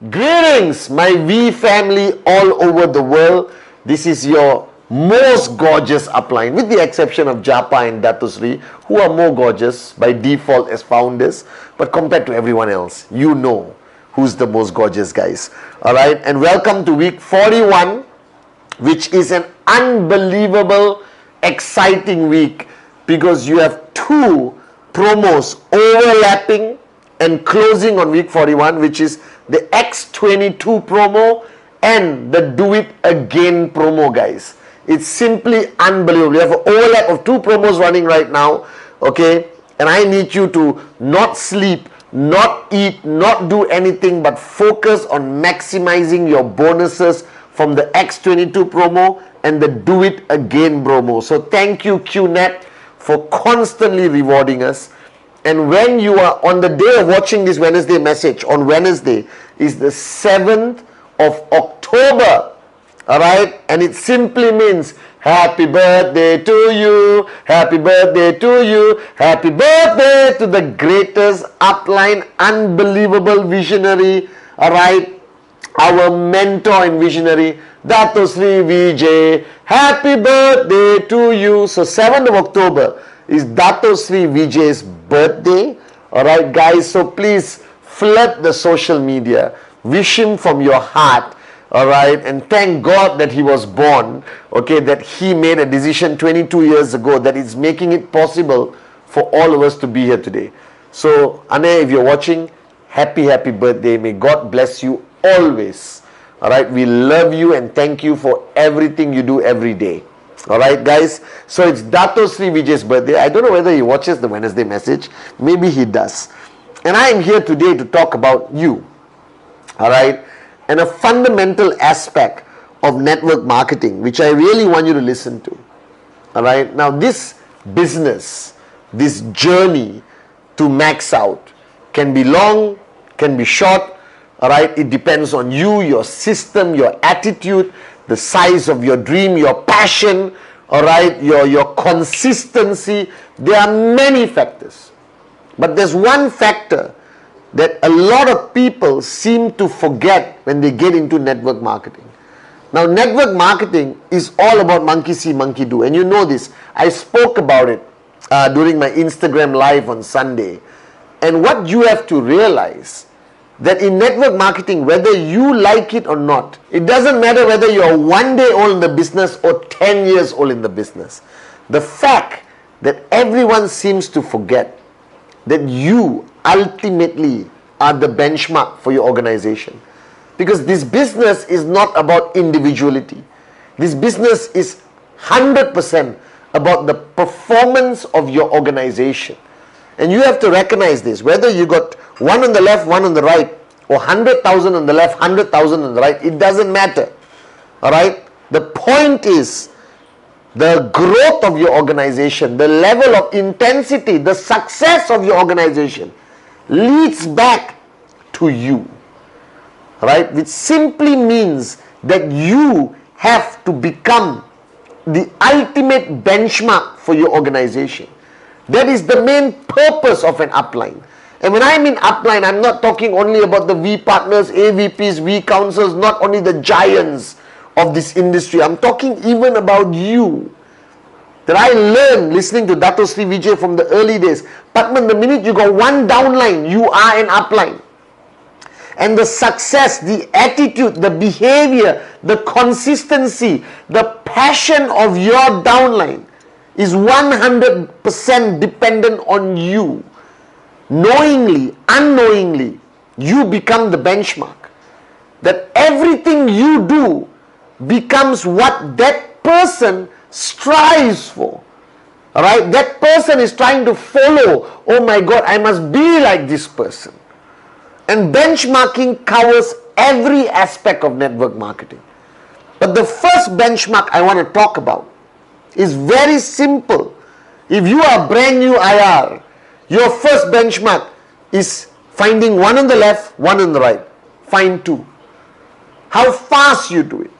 Greetings, my V family all over the world. This is your most gorgeous upline, with the exception of Japa and Datusri, who are more gorgeous by default as founders. But compared to everyone else, you know who's the most gorgeous, guys. Alright, and welcome to week 41, which is an unbelievable, exciting week because you have two promos overlapping and closing on week 41, which is the X22 promo and the Do It Again promo, guys. It's simply unbelievable. We have an overlap of two promos running right now, okay? And I need you to not sleep, not eat, not do anything, but focus on maximizing your bonuses from the X22 promo and the Do It Again promo. So thank you, QNet, for constantly rewarding us. And when you are on the day of watching this Wednesday message, on Wednesday is the 7th of October. Alright? And it simply means happy birthday to you, happy birthday to you, happy birthday to the greatest upline, unbelievable visionary, alright? Our mentor and visionary, Dato Sri Vijay. Happy birthday to you. So 7th of October is Dato Sri Vijay's birthday. Alright guys, so please flood the social media. Wish him from your heart. Alright, and thank God that he was born. Okay, that he made a decision 22 years ago that is making it possible for all of us to be here today. So, Ane, if you're watching, happy birthday. May God bless you always. Alright, we love you and thank you for everything you do every day. Alright guys, so it's Dato Sri Vijay's birthday. I don't know whether he watches the Wednesday message. Maybe he does. And I am here today to talk about you. Alright, and a fundamental aspect of network marketing, which I really want you to listen to. Alright, now this business, this journey to max out can be long, can be short. Alright, it depends on you, your system, your attitude, the size of your dream, your passion, alright, your consistency. There are many factors. But there's one factor that a lot of people seem to forget when they get into network marketing. Now, network marketing is all about monkey see, monkey do. And you know this. I spoke about it during my Instagram live on Sunday. And what you have to realize, that in network marketing, whether you like it or not, it doesn't matter whether you're 1 day old in the business or 10 years old in the business. The fact that everyone seems to forget that you ultimately are the benchmark for your organization. Because this business is not about individuality. This business is 100% about the performance of your organization. And you have to recognize this. Whether you got one on the left, one on the right, or 100,000 on the left, 100,000 on the right, it doesn't matter. Alright? The point is, the growth of your organization, the level of intensity, the success of your organization leads back to you. Right? Which simply means that you have to become the ultimate benchmark for your organization. That is the main purpose of an upline. And when I mean upline, I'm not talking only about the V partners, AVPs, V councils, not only the giants of this industry. I'm talking even about you. That I learned listening to Dato Sri Vijay from the early days. Pathman, the minute you got one downline, you are an upline. And the success, the attitude, the behavior, the consistency, the passion of your downline is 100% dependent on you. Knowingly, unknowingly, you become the benchmark. That everything you do becomes what that person strives for. Alright? That person is trying to follow. Oh my God, I must be like this person. And benchmarking covers every aspect of network marketing. But the first benchmark I want to talk about is very simple. If you are brand new IR, your first benchmark is finding one on the left, one on the right. Find two. How fast you do it.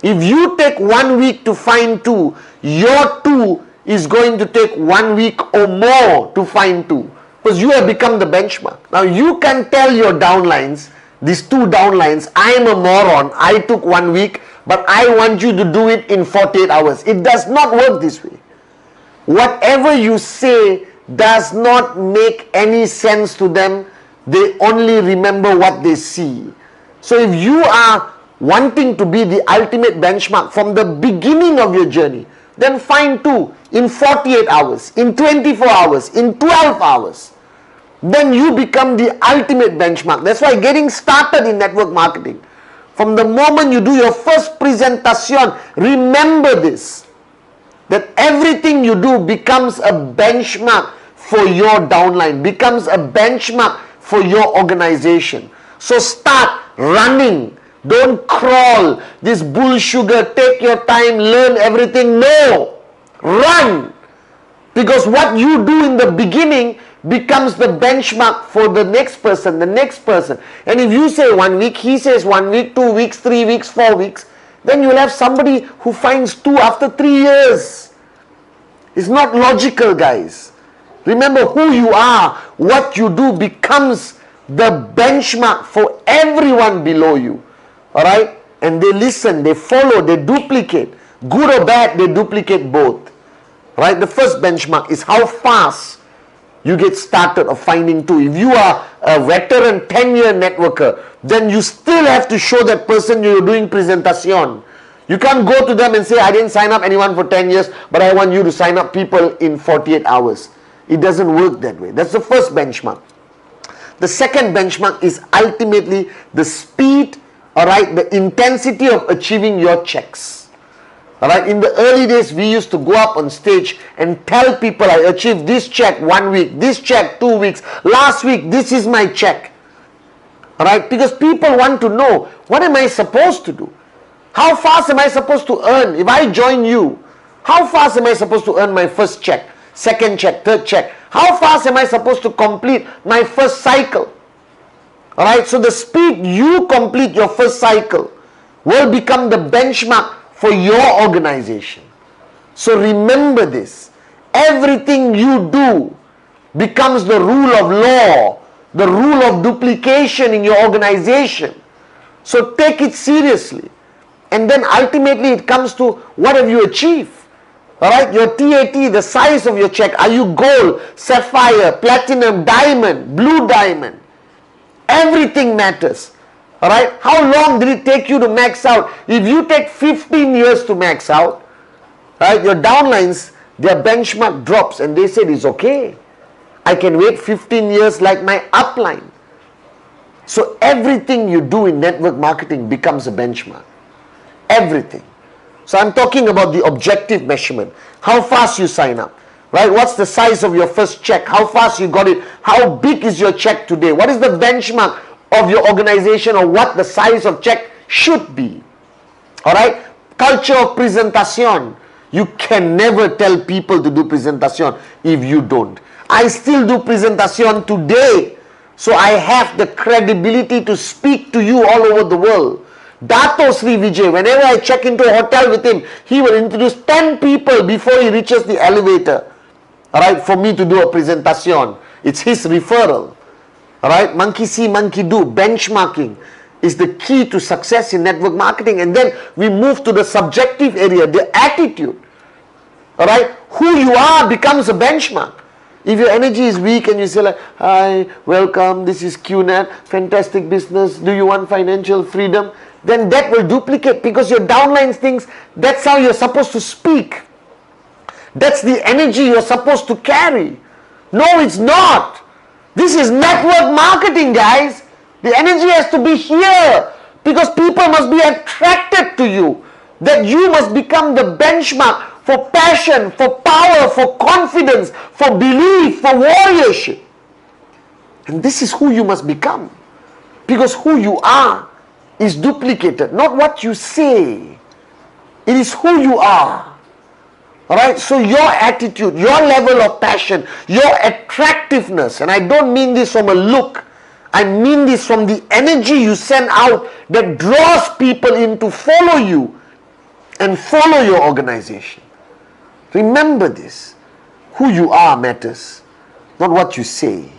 If you take 1 week to find 2, your 2 is going to take 1 week or more to find 2. Because you have become the benchmark. Now you can tell your downlines, these 2 downlines, I am a moron, I took 1 week, but I want you to do it in 48 hours. It does not work this way. Whatever you say does not make any sense to them. They only remember what they see. So if you are wanting to be the ultimate benchmark from the beginning of your journey, then find 2 in 48 hours, in 24 hours, in 12 hours. Then you become the ultimate benchmark. That's why getting started in network marketing, from the moment you do your first presentation, remember this, that everything you do becomes a benchmark for your downline, becomes a benchmark for your organization. So start running. Don't crawl. This bull sugar, take your time, learn everything. No. Run. Because what you do in the beginning becomes the benchmark for the next person, the next person. And if you say 1 week, he says 1 week, 2 weeks, 3 weeks, 4 weeks, then you'll have somebody who finds 2 after 3 years. It's not logical, guys. Remember who you are. What you do becomes the benchmark for everyone below you. Alright? And they listen, they follow, they duplicate. Good or bad, they duplicate both. Right? The first benchmark is how fast you get started of finding 2. If you are a veteran 10-year networker, then you still have to show that person you're doing presentation. You can't go to them and say, I didn't sign up anyone for 10 years, but I want you to sign up people in 48 hours. It doesn't work that way. That's the first benchmark. The second benchmark is ultimately the speed, alright, the intensity of achieving your checks. Alright, in the early days, we used to go up on stage and tell people, I achieved this check 1 week, this check 2 weeks, last week, this is my check. Alright, because people want to know, what am I supposed to do? How fast am I supposed to earn? If I join you, how fast am I supposed to earn my first check, second check, third check? How fast am I supposed to complete my first cycle? Alright, so the speed you complete your first cycle will become the benchmark for your organization. So remember this. Everything you do becomes the rule of law, the rule of duplication in your organization. So take it seriously. And then ultimately it comes to what have you achieved? Alright, your TAT, the size of your check. Are you gold, sapphire, platinum, diamond, blue diamond? Everything matters. Alright, how long did it take you to max out? If you take 15 years to max out, right, your downlines, their benchmark drops and they said it's okay. I can wait 15 years like my upline. So everything you do in network marketing becomes a benchmark. Everything. So I'm talking about the objective measurement. How fast you sign up. Right? What's the size of your first check? How fast you got it? How big is your check today? What is the benchmark of your organization or what the size of check should be? Alright? Culture of presentation. You can never tell people to do presentation if you don't. I still do presentation today. So I have the credibility to speak to you all over the world. Dato Sri Vijay, whenever I check into a hotel with him, he will introduce 10 people before he reaches the elevator. Alright, for me to do a presentation. It's his referral. Alright, monkey see, monkey do. Benchmarking is the key to success in network marketing. And then we move to the subjective area, the attitude. Alright, who you are becomes a benchmark. If your energy is weak and you say like, hi, welcome, this is QNet, fantastic business, do you want financial freedom? Then that will duplicate because your downline thinks that's how you're supposed to speak. That's the energy you're supposed to carry. No, it's not. This is network marketing, guys. The energy has to be here because people must be attracted to you. That you must become the benchmark for passion, for power, for confidence, for belief, for warriorship. And this is who you must become. Because who you are is duplicated, not what you say. It is who you are. Alright, so your attitude, your level of passion, your attractiveness, and I don't mean this from a look, I mean this from the energy you send out that draws people in to follow you, and follow your organization. Remember this. Who you are matters, not what you say.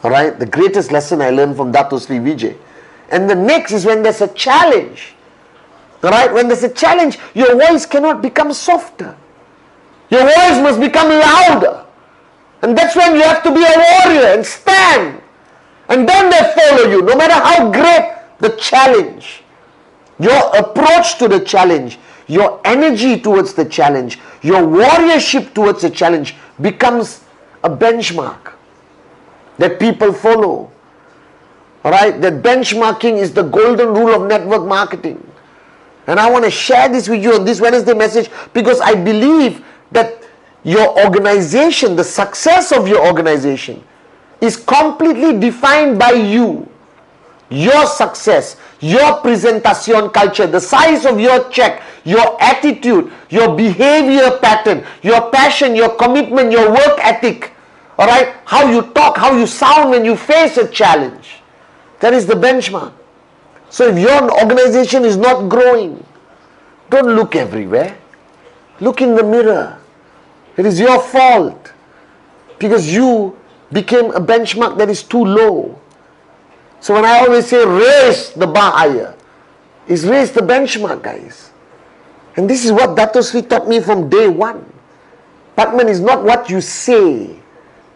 Alright? The greatest lesson I learned from Dato Sri Vijay. And the next is when there's a challenge. Alright? When there's a challenge, your voice cannot become softer. Your voice must become louder. And that's when you have to be a warrior and stand. And then they follow you, no matter how great the challenge. Your approach to the challenge, your energy towards the challenge, your warriorship towards the challenge becomes a benchmark that people follow. Alright? That benchmarking is the golden rule of network marketing. And I want to share this with you on this Wednesday message because I believe that your organization, the success of your organization is completely defined by you. Your success, your presentation culture, the size of your check, your attitude, your behavior pattern, your passion, your commitment, your work ethic, all right, how you talk, how you sound when you face a challenge. That is the benchmark. So if your organization is not growing, don't look everywhere. Look in the mirror. It is your fault because you became a benchmark that is too low. So when I always say raise the bar higher, is raise the benchmark, guys. And this is what Dato Sri taught me from day one. Pathman is not what you say.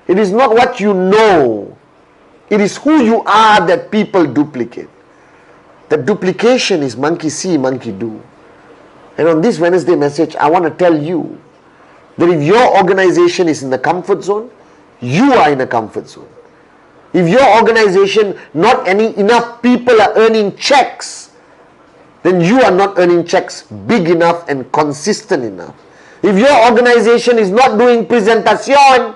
It is not what you know. It is who you are that people duplicate. That duplication is monkey see, monkey do. And on this Wednesday message, I want to tell you that if your organization is in the comfort zone, you are in a comfort zone. If your organization, not enough people are earning checks, then you are not earning checks big enough and consistent enough. If your organization is not doing presentation,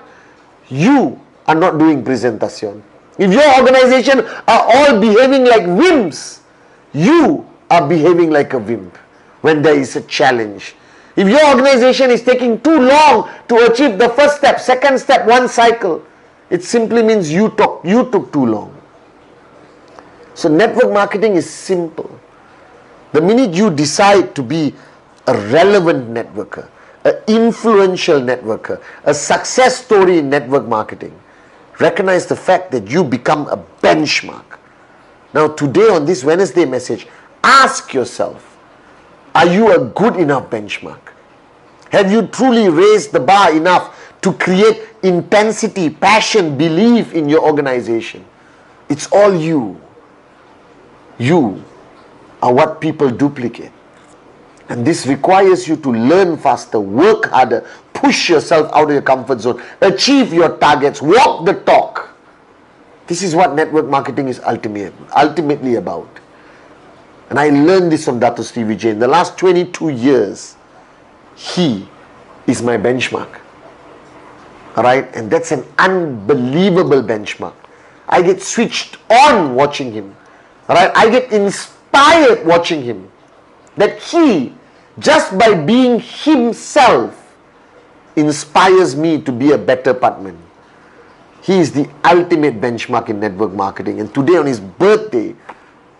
you are not doing presentation. If your organization are all behaving like wimps, you are behaving like a wimp when there is a challenge. If your organization is taking too long to achieve the first step, second step, one cycle, it simply means you took too long. So network marketing is simple. The minute you decide to be a relevant networker, an influential networker, a success story in network marketing, recognize the fact that you become a benchmark. Now today on this Wednesday message, ask yourself, are you a good enough benchmark? Have you truly raised the bar enough to create intensity, passion, belief in your organization? It's all you. You are what people duplicate. And this requires you to learn faster, work harder, push yourself out of your comfort zone, achieve your targets, walk the talk. This is what network marketing is ultimately about. And I learned this from Dato Sri Vijay. In the last 22 years, he is my benchmark. Alright? And that's an unbelievable benchmark. I get switched on watching him. Alright? I get inspired watching him. That he, just by being himself, inspires me to be a better Pathman. He is the ultimate benchmark in network marketing. And today on his birthday,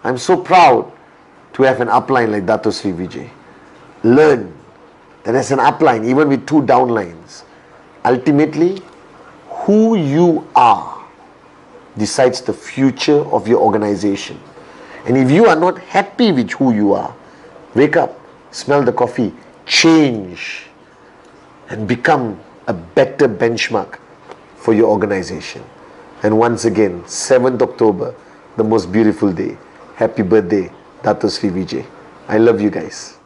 I'm so proud to have an upline like Dato Sri Vijay. Learn that as an upline, even with 2 downlines, ultimately, who you are decides the future of your organization. And if you are not happy with who you are, wake up, smell the coffee, change, and become a better benchmark for your organization. And once again, 7th October, the most beautiful day. Happy birthday, Dato Sri Vijay. I love you guys.